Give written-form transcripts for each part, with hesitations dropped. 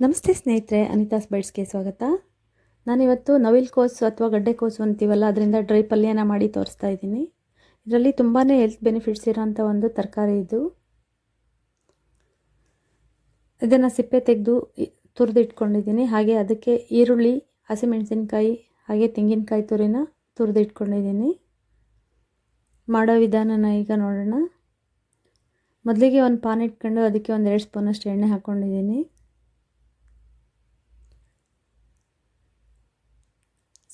ನಮಸ್ತೆ ಸ್ನೇಹಿತರೆ, ಅನಿತಾಸ್ ಬೈಟ್ಸ್ಗೆ ಸ್ವಾಗತ. ನಾನಿವತ್ತು ನವಿಲುಕೋಸು ಅಥವಾ ಗಡ್ಡೆಕೋಸು ಅಂತೀವಲ್ಲ, ಅದರಿಂದ ಡ್ರೈ ಪಲ್ಯನ ಮಾಡಿ ತೋರಿಸ್ತಾ ಇದ್ದೀನಿ. ಇದರಲ್ಲಿ ತುಂಬಾ ಹೆಲ್ತ್ ಬೆನಿಫಿಟ್ಸ್ ಇರೋಂಥ ಒಂದು ತರಕಾರಿ ಇದು. ಇದನ್ನು ಸಿಪ್ಪೆ ತೆಗೆದು ತುರಿದಿಟ್ಕೊಂಡಿದ್ದೀನಿ. ಹಾಗೆ ಅದಕ್ಕೆ ಈರುಳ್ಳಿ, ಹಸಿಮೆಣಸಿನ್ಕಾಯಿ ಹಾಗೆ ತೆಂಗಿನಕಾಯಿ ತುರಿನ ತುರಿದಿಟ್ಕೊಂಡಿದ್ದೀನಿ. ಮಾಡೋ ವಿಧಾನನ ಈಗ ನೋಡೋಣ. ಮೊದಲಿಗೆ ಒಂದು ಪಾನ್ ಇಟ್ಕೊಂಡು ಅದಕ್ಕೆ ಒಂದು 2 ಸ್ಪೂನಷ್ಟು ಎಣ್ಣೆ ಹಾಕ್ಕೊಂಡಿದ್ದೀನಿ.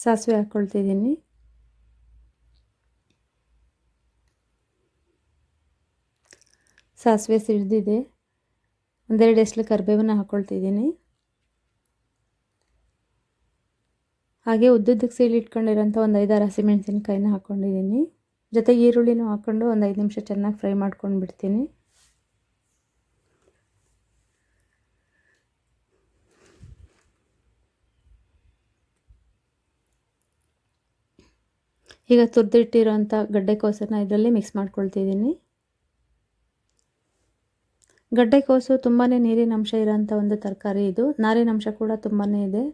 ಸಾಸಿವೆ ಹಾಕ್ಕೊಳ್ತಿದ್ದೀನಿ. ಸಾಸಿವೆ ಸಿಡಿದಿದೆ. 1-2 ಎಸಳು ಕರಿಬೇವನ್ನ ಹಾಕ್ಕೊಳ್ತಿದ್ದೀನಿ. ಹಾಗೆ ಉದ್ದುದ್ದಕ್ಕೆ ಸೀಳಿಟ್ಕೊಂಡಿರೋಂಥ ಒಂದು 5-6 ಹಸಿಮೆಣಸಿನ್ಕಾಯಿನ ಹಾಕ್ಕೊಂಡಿದ್ದೀನಿ. ಜೊತೆಗೆ ಈರುಳ್ಳಿನೂ ಹಾಕ್ಕೊಂಡು ಒಂದು 5 ನಿಮಿಷ ಚೆನ್ನಾಗಿ ಫ್ರೈ ಮಾಡ್ಕೊಂಡು ಬಿಡ್ತೀನಿ. ಈಗ ತುರಿದಿಟ್ಟಿರೋಂಥ ಗಡ್ಡೆಕೋಸನ್ನು ಇದರಲ್ಲಿ ಮಿಕ್ಸ್ ಮಾಡ್ಕೊಳ್ತಿದ್ದೀನಿ. ಗಡ್ಡೆಕೋಸು ತುಂಬಾ ನೀರಿನ ಅಂಶ ಇರೋಂಥ ಒಂದು ತರಕಾರಿ ಇದು. ನಾರಿನ ಅಂಶ ಕೂಡ ತುಂಬಾ ಇದೆ.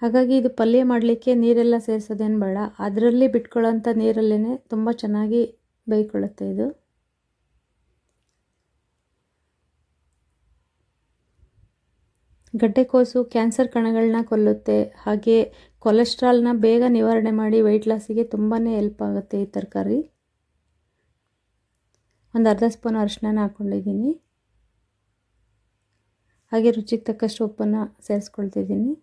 ಹಾಗಾಗಿ ಇದು ಪಲ್ಯ ಮಾಡಲಿಕ್ಕೆ ನೀರೆಲ್ಲ ಸೇರಿಸೋದೇನು ಬೇಡ, ಅದರಲ್ಲಿ ಬಿಟ್ಕೊಳ್ಳೋಂಥ ನೀರಲ್ಲೇ ತುಂಬ ಚೆನ್ನಾಗಿ ಬೇಯ್ಕೊಳ್ಳುತ್ತೆ ಇದು. ಗಡ್ಡೆಕೋಸು ಕ್ಯಾನ್ಸರ್ ಕಣಗಳನ್ನ ಕೊಲ್ಲುತ್ತೆ. ಹಾಗೆ ಕೊಲೆಸ್ಟ್ರಾಲ್ನ ಬೇಗ ನಿವಾರಣೆ ಮಾಡಿ ವೆಯ್ಟ್ ಲಾಸಿಗೆ ತುಂಬಾ ಹೆಲ್ಪ್ ಆಗುತ್ತೆ ಈ ತರಕಾರಿ. ಒಂದು ಅರ್ಧ ಸ್ಪೂನ್ ಅರಿಶಿನ ಹಾಕ್ಕೊಂಡಿದ್ದೀನಿ. ಹಾಗೆ ರುಚಿಗೆ ತಕ್ಕಷ್ಟು ಉಪ್ಪನ್ನು ಸೇರಿಸ್ಕೊಳ್ತಿದ್ದೀನಿ.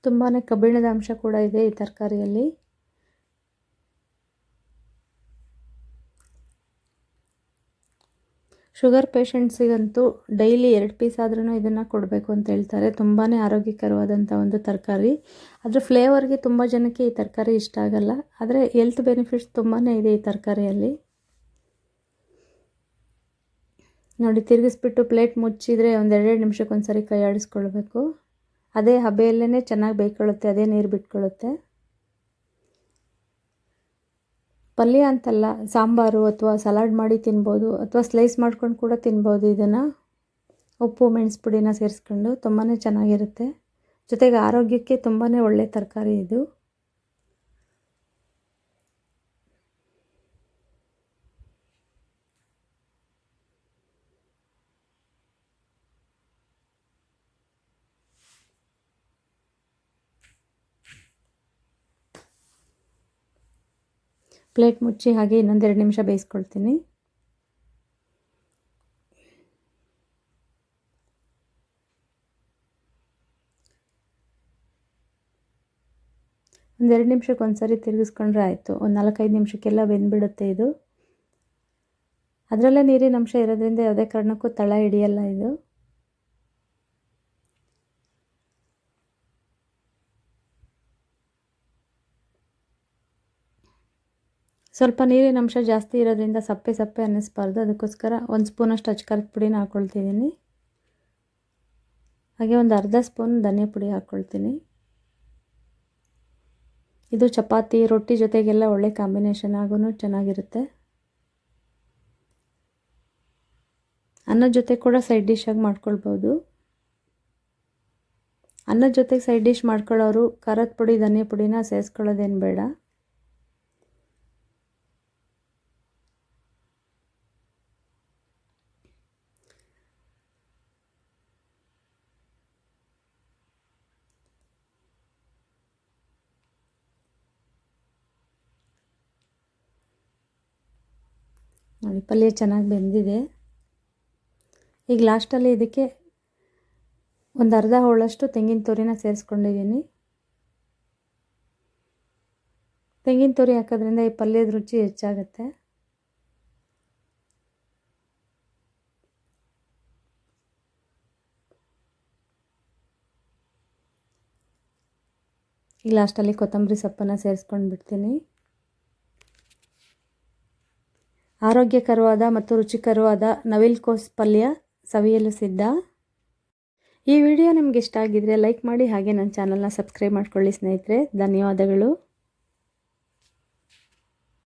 ತುಂಬಾ ಕಬ್ಬಿಣದ ಅಂಶ ಕೂಡ ಇದೆ ಈ ತರಕಾರಿಯಲ್ಲಿ. ಶುಗರ್ ಪೇಷಂಟ್ಸಿಗಂತೂ ಡೈಲಿ 2 ಪೀಸ್ ಆದ್ರೂ ಇದನ್ನು ಕೊಡಬೇಕು ಅಂತ ಹೇಳ್ತಾರೆ. ತುಂಬಾ ಆರೋಗ್ಯಕರವಾದಂಥ ಒಂದು ತರಕಾರಿ. ಅದರ ಫ್ಲೇವರ್ಗೆ ತುಂಬ ಜನಕ್ಕೆ ಈ ತರಕಾರಿ ಇಷ್ಟ ಆಗಲ್ಲ, ಆದರೆ ಹೆಲ್ತ್ ಬೆನಿಫಿಟ್ಸ್ ತುಂಬಾ ಇದೆ ಈ ತರಕಾರಿಯಲ್ಲಿ. ನೋಡಿ, ತಿರುಗಿಸ್ಬಿಟ್ಟು ಪ್ಲೇಟ್ ಮುಚ್ಚಿದರೆ ಒಂದು 2 ನಿಮಿಷಕ್ಕೊಂದು ಸರಿ ಕೈ ಆಡಿಸ್ಕೊಳ್ಬೇಕು. ಅದೇ ಹಬೆಯಲ್ಲೇ ಚೆನ್ನಾಗಿ ಬೇಯ್ಕೊಳ್ಳುತ್ತೆ, ಅದೇ ನೀರು ಬಿಟ್ಕೊಳ್ಳುತ್ತೆ. ಪಲ್ಯ ಅಂತಲ್ಲ, ಸಾಂಬಾರು ಅಥವಾ ಸಲಾಡ್ ಮಾಡಿ ತಿನ್ಬೋದು, ಅಥವಾ ಸ್ಲೈಸ್ ಮಾಡ್ಕೊಂಡು ಕೂಡ ತಿನ್ಬೋದು. ಇದನ್ನು ಉಪ್ಪು ಮೆಣಸು ಪುಡಿನ ಸೇರಿಸ್ಕೊಂಡು ತುಂಬಾ ಚೆನ್ನಾಗಿರುತ್ತೆ. ಜೊತೆಗೆ ಆರೋಗ್ಯಕ್ಕೆ ತುಂಬಾ ಒಳ್ಳೆಯ ತರಕಾರಿ ಇದು. ಪ್ಲೇಟ್ ಮುಚ್ಚಿ ಹಾಗೆ ಇನ್ನೊಂದು 2 ನಿಮಿಷ ಬೇಯಿಸ್ಕೊಳ್ತೀನಿ. ಒಂದು 2 ನಿಮಿಷಕ್ಕೆ ಒಂದು ಸರಿ ತಿರುಗಿಸ್ಕೊಂಡ್ರೆ ಆಯಿತು. ಒಂದು 4-5 ನಿಮಿಷಕ್ಕೆಲ್ಲ ಬೆಂದ್ಬಿಡುತ್ತೆ ಇದು. ಅದರಲ್ಲೇ ನೀರಿನ ಅಂಶ ಇರೋದ್ರಿಂದ ಯಾವುದೇ ಕಾರಣಕ್ಕೂ ತಳ ಹಿಡಿಯಲ್ಲ ಇದು. ಸ್ವಲ್ಪ ನೀರಿನ ಅಂಶ ಜಾಸ್ತಿ ಇರೋದ್ರಿಂದ ಸಪ್ಪೆ ಸಪ್ಪೆ ಅನ್ನಿಸ್ಬಾರ್ದು. ಅದಕ್ಕೋಸ್ಕರ 1 ಸ್ಪೂನಷ್ಟು ಅಚ್ಕಾರದ ಪುಡಿನ ಹಾಕ್ಕೊಳ್ತಿದ್ದೀನಿ. ಹಾಗೆ ಒಂದು ಅರ್ಧ ಸ್ಪೂನ್ ಧನಿಯಾ ಪುಡಿ ಹಾಕ್ಕೊಳ್ತೀನಿ. ಇದು ಚಪಾತಿ ರೊಟ್ಟಿ ಜೊತೆಗೆಲ್ಲ ಒಳ್ಳೆ ಕಾಂಬಿನೇಷನ್ ಆಗೂ ಚೆನ್ನಾಗಿರುತ್ತೆ. ಅನ್ನದ ಜೊತೆ ಕೂಡ ಸೈಡ್ ಡಿಶ್ ಆಗಿ ಮಾಡ್ಕೊಳ್ಬೋದು. ಅನ್ನದ ಜೊತೆಗೆ ಸೈಡ್ ಡಿಶ್ ಮಾಡ್ಕೊಳ್ಳೋರು ಖಾರದ ಪುಡಿ ಧನಿಯಾ ಪುಡಿನ ಸೇರಿಸ್ಕೊಳ್ಳೋದೇನು ಬೇಡ. ನೋಡಿ, ಪಲ್ಯ ಚೆನ್ನಾಗಿ ಬೆಂದಿದೆ. ಈಗ ಲಾಸ್ಟಲ್ಲಿ ಇದಕ್ಕೆ ಒಂದು ಅರ್ಧ ಹೋಳಷ್ಟು ತೆಂಗಿನ ತುರಿನ ಸೇರಿಸ್ಕೊಂಡಿದ್ದೀನಿ. ತೆಂಗಿನ ತುರಿ ಹಾಕೋದ್ರಿಂದ ಈ ಪಲ್ಯದ ರುಚಿ ಹೆಚ್ಚಾಗುತ್ತೆ. ಈಗ ಲಾಸ್ಟಲ್ಲಿ ಕೊತ್ತಂಬರಿ ಸೊಪ್ಪನ್ನು ಸೇರಿಸ್ಕೊಂಡು ಬಿಡ್ತೀನಿ. ಆರೋಗ್ಯಕರವಾದ ಮತ್ತು ರುಚಿಕರವಾದ ನವಿಲುಕೋಸು ಪಲ್ಯ ಸವಿಯಲು ಸಿದ್ಧ. ಈ ವಿಡಿಯೋ ನಿಮ್ಗೆ ಇಷ್ಟ ಆಗಿದ್ರೆ ಲೈಕ್ ಮಾಡಿ, ಹಾಗೆ ನನ್ನ ಚಾನಲ್ನ ಸಬ್ಸ್ಕ್ರೈಬ್ ಮಾಡ್ಕೊಳ್ಳಿ ಸ್ನೇಹಿತರೆ. ಧನ್ಯವಾದಗಳು.